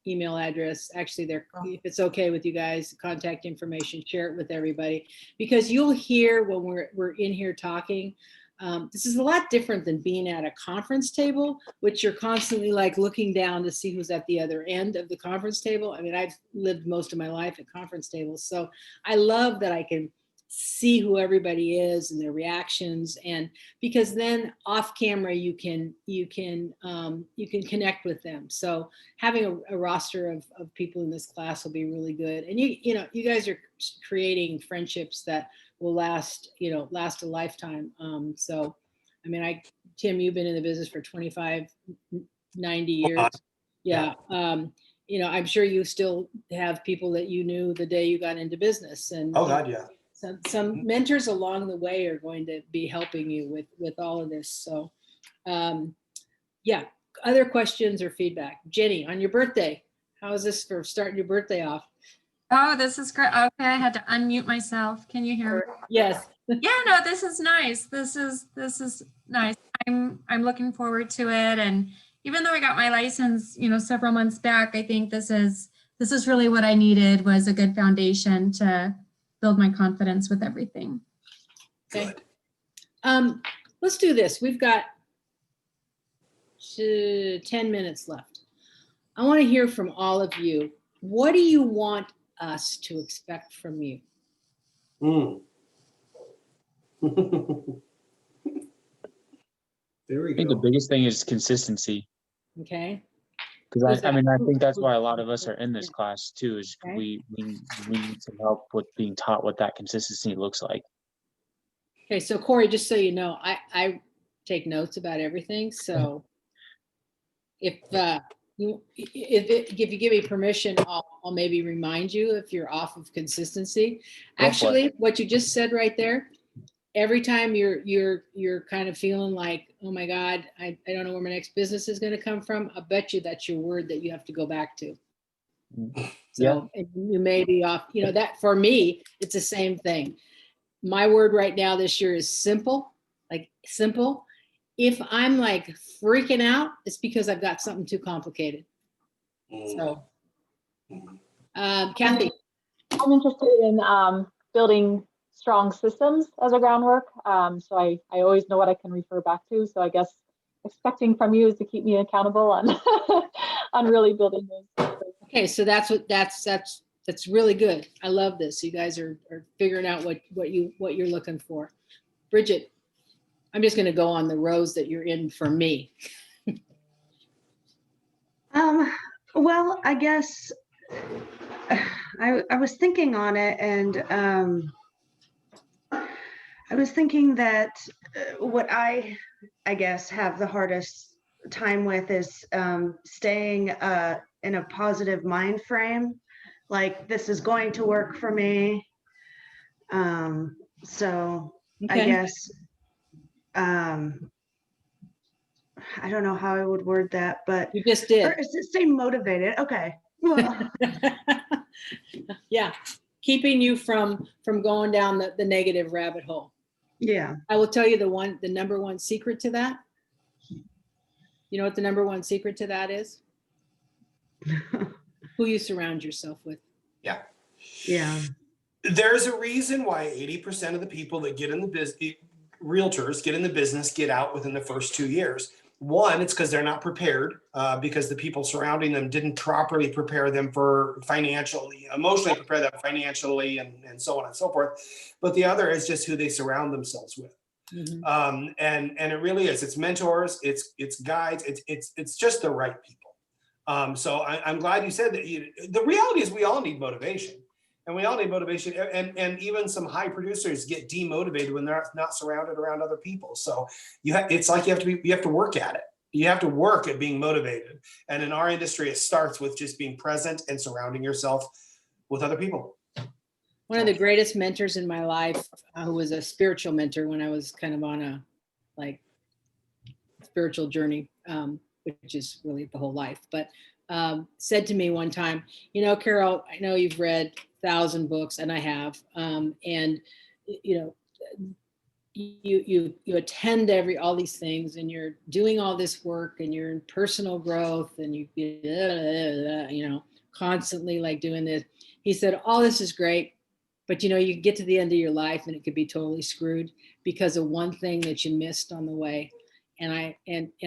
email address? Actually, if it's okay with you guys, contact information, share it with everybody, because you'll hear when we're in here talking. This is a lot different than being at a conference table, which you're constantly like looking down to see who's at the other end of the conference table. I mean, I've lived most of my life at conference tables, so I love that I can see who everybody is and their reactions, and because then off camera you can connect with them. So having a roster of people in this class will be really good. And you guys are creating friendships that will last a lifetime. So I mean, Tim, you've been in the business for 25, 90 years. Yeah. I'm sure you still have people that you knew the day you got into business, and oh God, yeah. Some mentors along the way are going to be helping you with all of this. So, yeah. Other questions or feedback? Jenny, on your birthday, how is this for starting your birthday off? Oh, this is great. Okay, I had to unmute myself. Can you hear me? Yes. Yeah, no, this is nice. This is nice. I'm looking forward to it. And even though I got my license, several months back, I think this is really what I needed, was a good foundation to build my confidence with everything. Okay. Let's do this. We've got 10 minutes left. I want to hear from all of you. What do you want us to expect from you? There we go. I think the biggest thing is consistency. Okay. Because I mean, I think that's why a lot of us are in this class too, is Okay. we need some help with being taught what that consistency looks like. Okay, so Corey, just so you know, I take notes about everything. So if if you give me permission, I'll maybe remind you if you're off of consistency. Actually, what you just said right there, every time you're kind of feeling like, oh my God, I don't know where my next business is going to come from, I bet you that's your word that you have to go back to. So you may be off, you know, that for me, it's the same thing. My word right now this year is simple, like simple. If I'm like freaking out, it's because I've got something too complicated. So, Kathy. I'm interested in building strong systems as a groundwork. So I always know what I can refer back to. So I guess expecting from you is to keep me accountable on on really building those. Okay, so that's really good. I love this. You guys are figuring out what you're looking for. Bridget, I'm just going to go on the rows that you're in for me. Well, I guess I was thinking on it, and I was thinking that what I guess have the hardest time with is staying in a positive mind frame, like this is going to work for me. So I guess I don't know how I would word that, but you just did. Or stay motivated. Okay. Yeah, keeping you from going down the negative rabbit hole. Yeah. I will tell you the number one secret to that. You know what the number one secret to that is? Who you surround yourself with. Yeah. Yeah. There's a reason why 80% of the people that get in the business, realtors get in the business, get out within the first 2 years. One, it's because they're not prepared because the people surrounding them didn't properly prepare them for financially, emotionally prepare them financially, and so on and so forth. But the other is just who they surround themselves with. Mm-hmm. And it really is. It's mentors. It's guides. It's just the right people. So I'm glad you said that. The reality is we all need motivation. And we all need motivation, and even some high producers get demotivated when they're not surrounded around other people. So it's like you have to work at it. You have to work at being motivated. And in our industry, it starts with just being present and surrounding yourself with other people. One of the greatest mentors in my life, who was a spiritual mentor when I was kind of on a spiritual journey, which is really the whole life, but said to me one time, you know, Carol, I know you've read 1,000 books, and I have, and you know, you attend all these things, and you're doing all this work, and you're in personal growth, and you know, constantly like doing this. He said, all this is great, but you know, you get to the end of your life and it could be totally screwed because of one thing that you missed on the way. And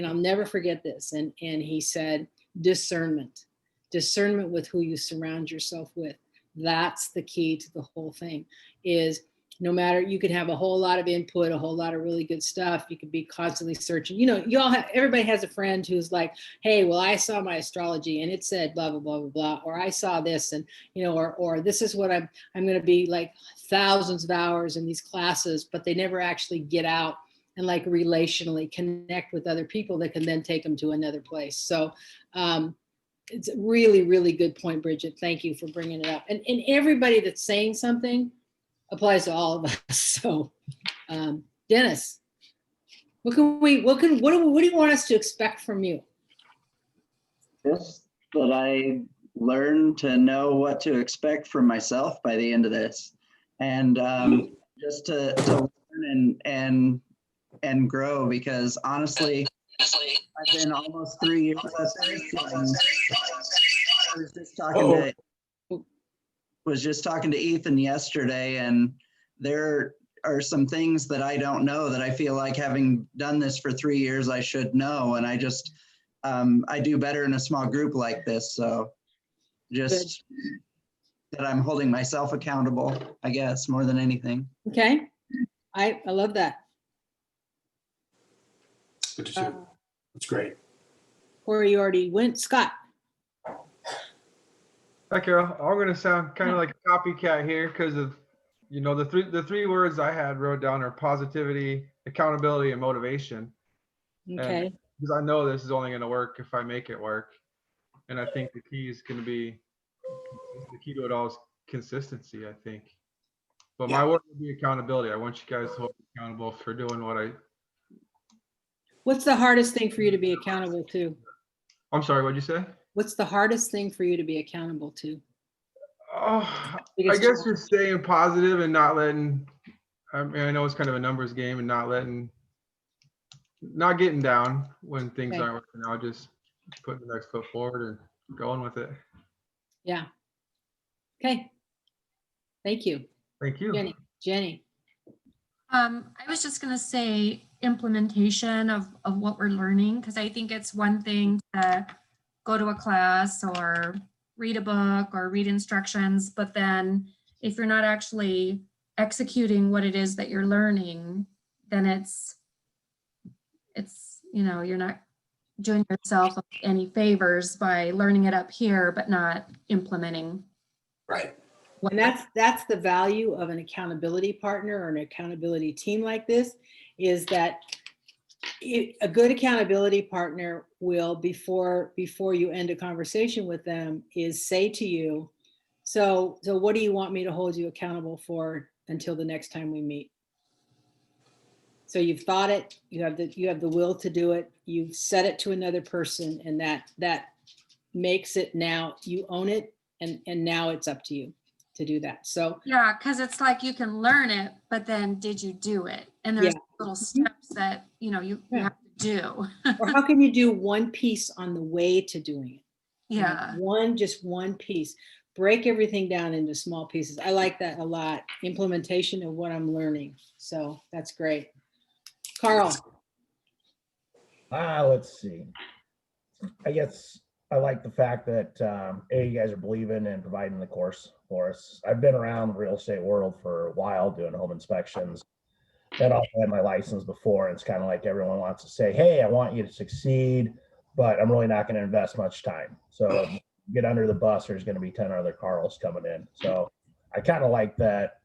I'll never forget this. And he said, discernment with who you surround yourself with. That's the key to the whole thing. Is no matter, you could have a whole lot of input, a whole lot of really good stuff. You could be constantly searching. You know, everybody has a friend who's like, hey, well, I saw my astrology and it said blah, blah, blah, blah, blah, or I saw this, and, you know, or this is what I'm going to be like thousands of hours in these classes, but they never actually get out and like relationally connect with other people that can then take them to another place. So it's a really, really good point, Bridget. Thank you for bringing it up. And everybody that's saying something applies to all of us. So Dennis, what do you want us to expect from you? Just that I learn to know what to expect from myself by the end of this, and just to learn and grow, because honestly, I've been almost 3 years at this. I was just talking to Ethan yesterday, and there are some things that I don't know that I feel like, having done this for 3 years, I should know. And I just, I do better in a small group like this. So just that I'm holding myself accountable, I guess, more than anything. Okay. I love that. Good to see. That's great. where you already went. Scott. Hi, Carol. I'm going to sound kind of like a copycat here because of, the three words I had wrote down are positivity, accountability, and motivation. Okay. Because I know this is only going to work if I make it work. And I think the key is going to be, the key to it all is consistency, I think. But my word would be accountability. I want you guys to hold me accountable for doing what What's the hardest thing for you to be accountable to? I'm sorry, what'd you say? What's the hardest thing for you to be accountable to? Oh, I Biggest guess challenge? just staying positive and not letting, I mean, I know it's kind of a numbers game and not getting down when things Okay. aren't working out, just putting the next foot forward and going with it. Yeah. Okay. Thank you. Thank you. Jenny. I was just going to say implementation of what we're learning, because I think it's one thing to go to a class or read a book or read instructions, but then if you're not actually executing what it is that you're learning, then it's you're not doing yourself any favors by learning it up here but not implementing. Right. And that's the value of an accountability partner or an accountability team like this, is that a good accountability partner will, before you end a conversation with them, is say to you, so what do you want me to hold you accountable for until the next time we meet? So you've thought it, you have the will to do it, you've said it to another person, and that makes it, now you own it, and now it's up to you to do that. So yeah, because it's like you can learn it, but then did you do it? And there's little steps that you have to do. Or how can you do one piece on the way to doing it? Yeah. Just one piece. Break everything down into small pieces. I like that a lot. Implementation of what I'm learning. So that's great. Carl. Let's see. I guess I like the fact that you guys are believing and providing the course for us. I've been around the real estate world for a while doing home inspections, and also had my license before. And it's kind of like everyone wants to say, hey, I want you to succeed, but I'm really not going to invest much time. So get under the bus, there's going to be 10 other Carls coming in. So I kind of like that.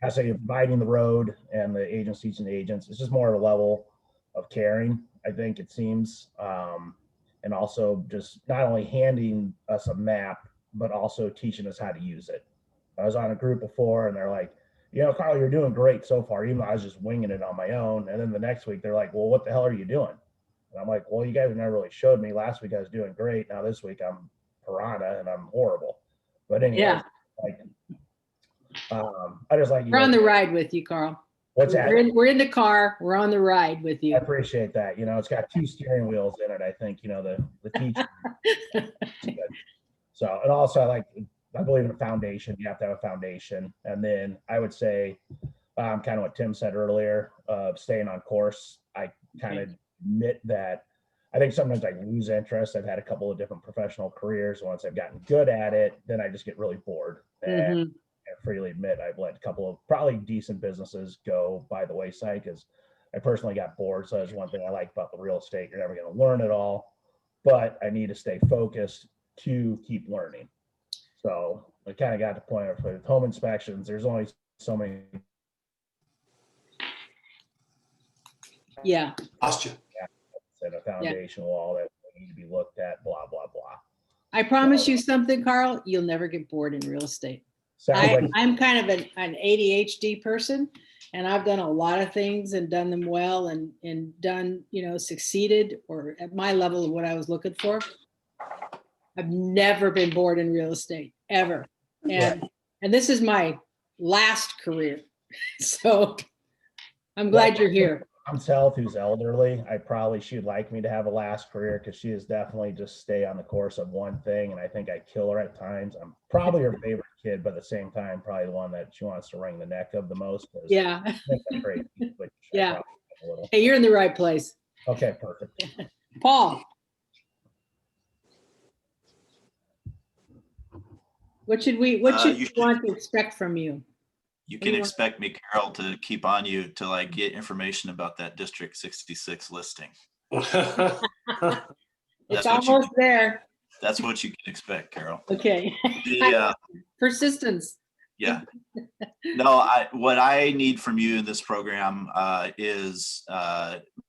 I say providing the road and the agents teaching the agents. It's just more of a level of caring, I think it seems. And also just not only handing us a map, but also teaching us how to use it. I was on a group before and they're like, Carl, you're doing great so far, even though I was just winging it on my own. And then the next week they're like, well, what the hell are you doing? And I'm like, well, you guys never really showed me. Last week I was doing great. Now this week I'm piranha and I'm horrible. But anyway, I just like, we're on the ride with you, Carl. What's that? We're in the car. We're on the ride with you. I appreciate that. It's got 2 steering wheels in it. I think, the teacher. So, and also I believe in a foundation. You have to have a foundation. And then I would say, kind of what Tim said earlier, staying on course. I kind of admit that I think sometimes I lose interest. I've had a couple of different professional careers. Once I've gotten good at it, then I just get really bored. And I freely admit I've let a couple of probably decent businesses go by the wayside because I personally got bored. So that's one thing I like about the real estate. You're never going to learn it all, but I need to stay focused to keep learning. So I kind of got to the point of with home inspections, there's only so many. Yeah. Lost you. And a foundation wall that need to be looked at, blah, blah, blah. I promise you something, Carl, you'll never get bored in real estate. I'm kind of an ADHD person, and I've done a lot of things and done them well and done, succeeded or at my level of what I was looking for. I've never been bored in real estate, ever. And this is my last career. So I'm glad you're here. I'm Health, who's elderly. She'd like me to have a last career because she is definitely just stay on the course of one thing. And I think I kill her at times. I'm probably her favorite kid, but at the same time, probably the one that she wants to wring the neck of the most. Yeah. Crazy, yeah. Hey, you're in the right place. Okay, perfect. Paul. What should we want to expect from you? You can expect me, Carol, to keep on you till I get information about that District 66 listing. It's That's what you almost there. That's what you can expect, Carol. Okay. The, Persistence. yeah. No, what I need from you in this program is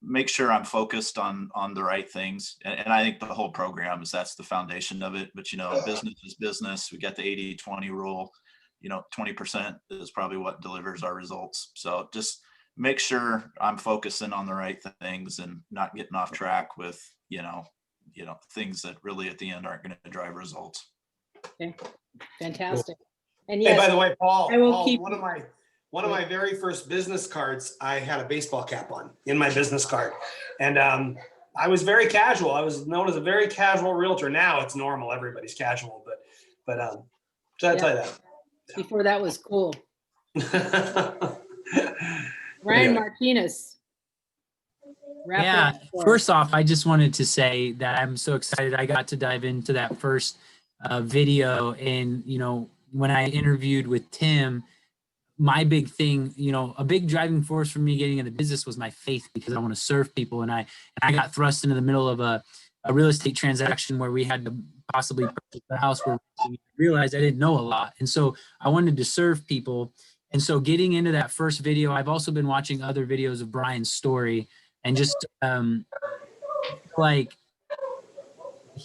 make sure I'm focused on the right things. And I think the whole program that's the foundation of it. But, you know, business is business. We got the 80-20 rule. You know, 20% is probably what delivers our results. So just make sure I'm focusing on the right things and not getting off track with, you know, things that really at the end aren't going to drive results. Okay. Fantastic. And Hey, yes, by the way, Paul, I will keep one of my very first business cards, I had a baseball cap on in my business card. And I was very casual. I was known as a very casual realtor. Now it's normal. Everybody's casual, but so I tell you that. Before that was cool. Ryan Martinez. Yeah, first off, I just wanted to say that I'm so excited I got to dive into that first video. And, you know, when I interviewed with Tim, my big thing, you know, a big driving force for me getting into business was my faith, because I want to serve people. And I got thrust into the middle of a real estate transaction where we had to possibly purchase the house where we realized I didn't know a lot. And so I wanted to serve people. And so getting into that first video, I've also been watching other videos of Brian's story, and just like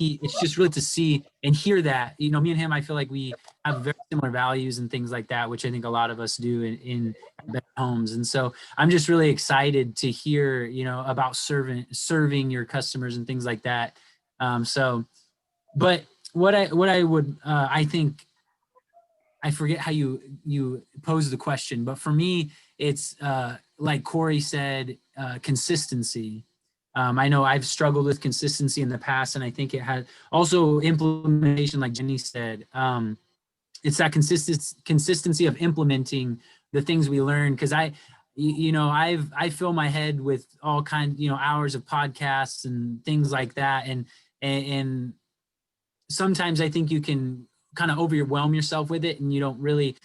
it's just really to see and hear that, you know, me and him, I feel like we have very similar values and things like that, which I think a lot of us do in better homes. And so I'm just really excited to hear, you know, about serving your customers and things like that. But what I would, I think, I forget how you pose the question, but for me, it's like Corey said, consistency. I know I've struggled with consistency in the past, and I think it had also implementation, like Jenny said. It's that consistency of implementing the things we learn. Because I fill my head with all kinds, you know, hours of podcasts and things like that, and sometimes I think you can kind of overwhelm yourself with it, and you don't really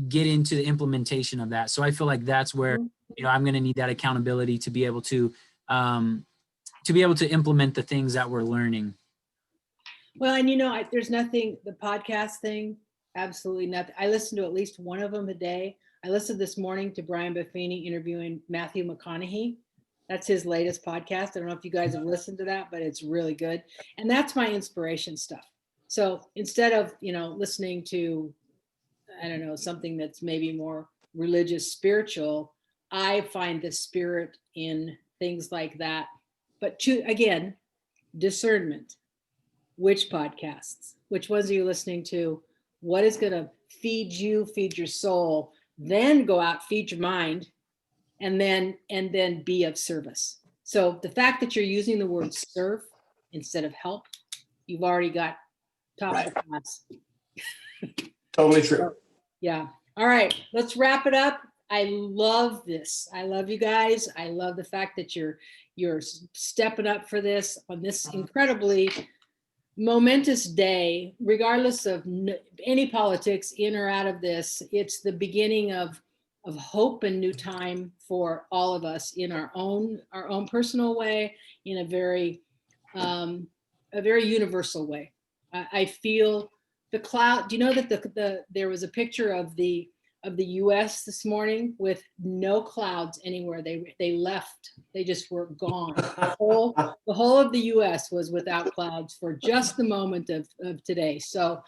get into the implementation of that. So I feel like that's where, you know, I'm going to need that accountability to be able to implement the things that we're learning. Well, and you know, there's nothing, the podcast thing, absolutely nothing. I listen to at least one of them a day. I listened this morning to Brian Buffini interviewing Matthew McConaughey. That's his latest podcast. I don't know if you guys have listened to that, but it's really good. And that's my inspiration stuff. So instead of, you know, listening to, I don't know, something that's maybe more religious, spiritual, I find the spirit in things like that. But again, discernment. Which podcasts, which ones are you listening to? What is going to feed you, feed your soul, then go out, feed your mind, and then be of service. So the fact that you're using the word serve instead of help, you've already got top of the class. Totally true. So, yeah. All right, let's wrap it up. I love this. I love you guys. I love the fact that you're stepping up for this on this incredibly momentous day, regardless of any politics in or out of this. It's the beginning of hope and new time for all of us in our own personal way, in a very universal way. I feel the cloud. Do you know that there was a picture of the U.S. this morning with no clouds anywhere? They left. They just were gone. The whole of the U.S. was without clouds for just the moment of today. So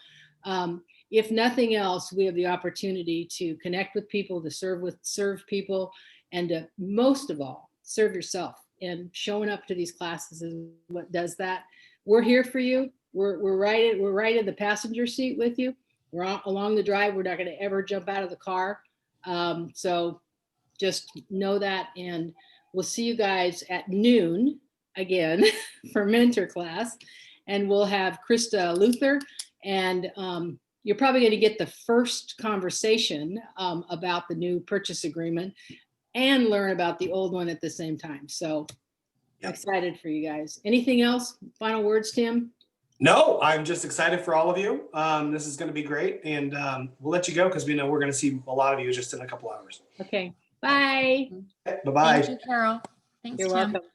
if nothing else, we have the opportunity to connect with people, to serve people, and to, most of all, serve yourself. And showing up to these classes is what does that. We're here for you. We're right in the passenger seat with you. We're along the drive. We're not going to ever jump out of the car. So just know that. And we'll see you guys at noon again for mentor class. And we'll have Krista Luther. And you're probably going to get the first conversation about the new purchase agreement and learn about the old one at the same time. So excited for you guys. Anything else? Final words, Tim? No, I'm just excited for all of you. This is going to be great. And we'll let you go because we know we're going to see a lot of you just in a couple hours. Okay. Bye. Bye-bye. Thank you, Carol. Thanks, You're Tim. welcome.